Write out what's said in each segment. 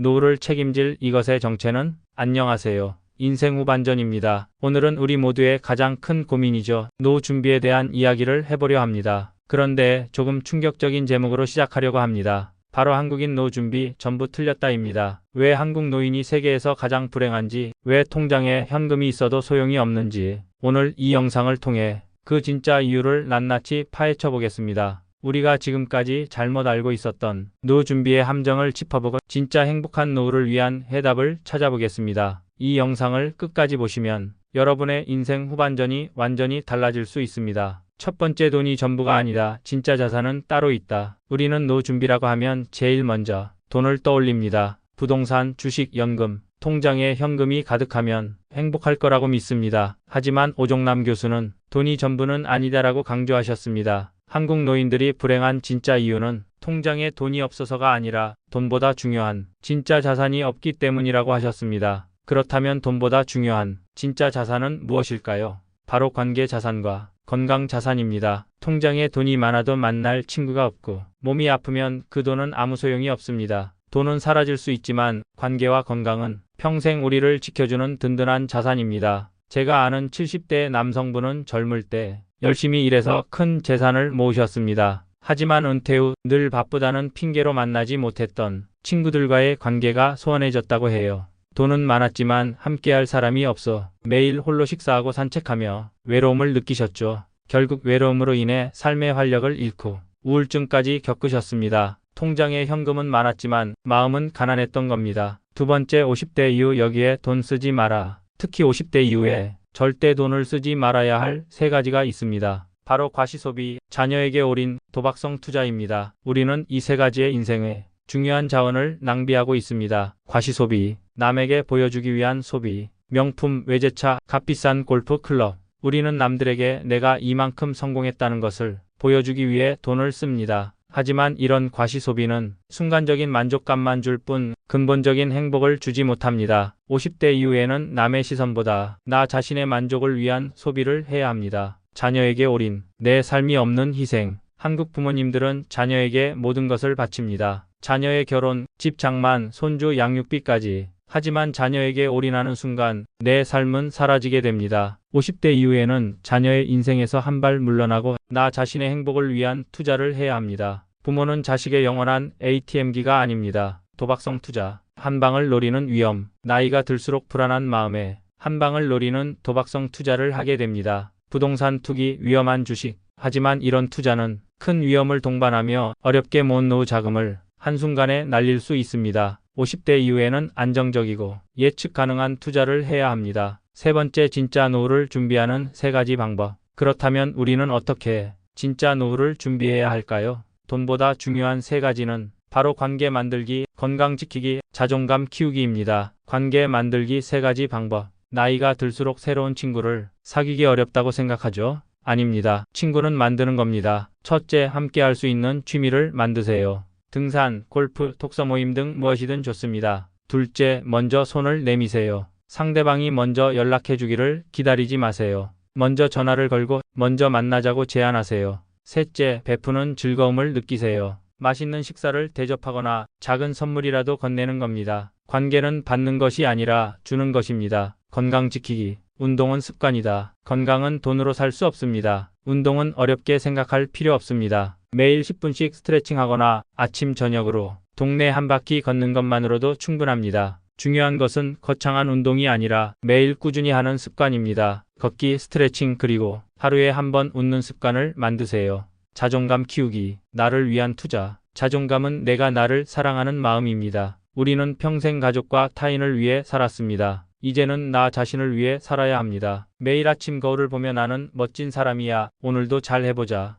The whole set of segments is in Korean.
노후를 책임질 이것의 정체는? 안녕하세요. 인생 후반전입니다. 오늘은 우리 모두의 가장 큰 고민이죠. 노후 준비에 대한 이야기를 해보려 합니다. 그런데 조금 충격적인 제목으로 시작하려고 합니다. 바로 한국인 노후 준비 전부 틀렸다입니다. 왜 한국 노인이 세계에서 가장 불행한지, 왜 통장에 현금이 있어도 소용이 없는지, 오늘 이 영상을 통해 그 진짜 이유를 낱낱이 파헤쳐 보겠습니다. 우리가 지금까지 잘못 알고 있었던 노후 준비의 함정을 짚어보고 진짜 행복한 노후를 위한 해답을 찾아보겠습니다. 이 영상을 끝까지 보시면 여러분의 인생 후반전이 완전히 달라질 수 있습니다. 첫 번째, 돈이 전부가 아니다. 진짜 자산은 따로 있다. 우리는 노후 준비라고 하면 제일 먼저 돈을 떠올립니다. 부동산, 주식, 연금, 통장에 현금이 가득하면 행복할 거라고 믿습니다. 하지만 오종남 교수는 돈이 전부는 아니다라고 강조하셨습니다. 한국 노인들이 불행한 진짜 이유는 통장에 돈이 없어서가 아니라 돈보다 중요한 진짜 자산이 없기 때문이라고 하셨습니다. 그렇다면 돈보다 중요한 진짜 자산은 무엇일까요? 바로 관계 자산과 건강 자산입니다. 통장에 돈이 많아도 만날 친구가 없고 몸이 아프면 그 돈은 아무 소용이 없습니다. 돈은 사라질 수 있지만 관계와 건강은 평생 우리를 지켜주는 든든한 자산입니다. 제가 아는 70대 남성분은 젊을 때 열심히 일해서 큰 재산을 모으셨습니다. 하지만 은퇴 후 늘 바쁘다는 핑계로 만나지 못했던 친구들과의 관계가 소원해졌다고 해요. 돈은 많았지만 함께할 사람이 없어 매일 홀로 식사하고 산책하며 외로움을 느끼셨죠. 결국 외로움으로 인해 삶의 활력을 잃고 우울증까지 겪으셨습니다. 통장에 현금은 많았지만 마음은 가난했던 겁니다. 두 번째, 50대 이후 여기에 돈 쓰지 마라. 특히 50대 이후에 절대 돈을 쓰지 말아야 할 세 가지가 있습니다. 바로 과시소비, 자녀에게 올인, 도박성 투자입니다. 우리는 이 세 가지의 인생의 중요한 자원을 낭비하고 있습니다. 과시소비, 남에게 보여주기 위한 소비, 명품, 외제차, 값비싼 골프 클럽. 우리는 남들에게 내가 이만큼 성공했다는 것을 보여주기 위해 돈을 씁니다. 하지만 이런 과시소비는 순간적인 만족감만 줄 뿐 근본적인 행복을 주지 못합니다. 50대 이후에는 남의 시선보다 나 자신의 만족을 위한 소비를 해야 합니다. 자녀에게 올인, 내 삶이 없는 희생. 한국 부모님들은 자녀에게 모든 것을 바칩니다. 자녀의 결혼, 집 장만, 손주 양육비까지. 하지만 자녀에게 올인하는 순간 내 삶은 사라지게 됩니다. 50대 이후에는 자녀의 인생에서 한 발 물러나고 나 자신의 행복을 위한 투자를 해야 합니다. 부모는 자식의 영원한 ATM기가 아닙니다. 도박성 투자, 한 방을 노리는 위험. 나이가 들수록 불안한 마음에 한 방을 노리는 도박성 투자를 하게 됩니다. 부동산 투기, 위험한 주식. 하지만 이런 투자는 큰 위험을 동반하며 어렵게 모은 노후 자금을 한순간에 날릴 수 있습니다. 50대 이후에는 안정적이고 예측 가능한 투자를 해야 합니다. 세 번째, 진짜 노후를 준비하는 세 가지 방법. 그렇다면 우리는 어떻게 진짜 노후를 준비해야 할까요? 돈보다 중요한 세 가지는 바로 관계 만들기, 건강 지키기, 자존감 키우기입니다. 관계 만들기 세 가지 방법. 나이가 들수록 새로운 친구를 사귀기 어렵다고 생각하죠? 아닙니다. 친구는 만드는 겁니다. 첫째, 함께 할 수 있는 취미를 만드세요. 등산, 골프, 독서 모임 등 무엇이든 좋습니다. 둘째, 먼저 손을 내미세요. 상대방이 먼저 연락해 주기를 기다리지 마세요. 먼저 전화를 걸고 먼저 만나자고 제안하세요. 셋째, 베푸는 즐거움을 느끼세요. 맛있는 식사를 대접하거나 작은 선물이라도 건네는 겁니다. 관계는 받는 것이 아니라 주는 것입니다. 건강 지키기. 운동은 습관이다. 건강은 돈으로 살 수 없습니다. 운동은 어렵게 생각할 필요 없습니다. 매일 10분씩 스트레칭하거나 아침 저녁으로 동네 한 바퀴 걷는 것만으로도 충분합니다. 중요한 것은 거창한 운동이 아니라 매일 꾸준히 하는 습관입니다. 걷기, 스트레칭, 그리고 하루에 한 번 웃는 습관을 만드세요. 자존감 키우기, 나를 위한 투자. 자존감은 내가 나를 사랑하는 마음입니다. 우리는 평생 가족과 타인을 위해 살았습니다. 이제는 나 자신을 위해 살아야 합니다. 매일 아침 거울을 보며 나는 멋진 사람이야. 오늘도 잘 해보자.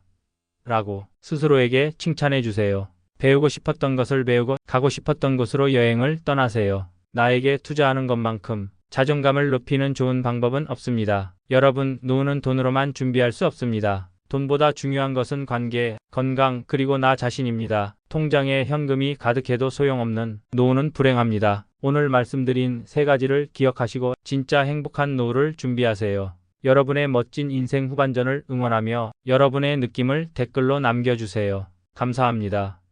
라고 스스로에게 칭찬해 주세요. 배우고 싶었던 것을 배우고 가고 싶었던 곳으로 여행을 떠나세요. 나에게 투자하는 것만큼 자존감을 높이는 좋은 방법은 없습니다. 여러분, 노후는 돈으로만 준비할 수 없습니다. 돈보다 중요한 것은 관계, 건강, 그리고 나 자신입니다. 통장에 현금이 가득해도 소용없는 노후는 불행합니다. 오늘 말씀드린 세 가지를 기억하시고 진짜 행복한 노후를 준비하세요. 여러분의 멋진 인생 후반전을 응원하며 여러분의 느낌을 댓글로 남겨주세요. 감사합니다.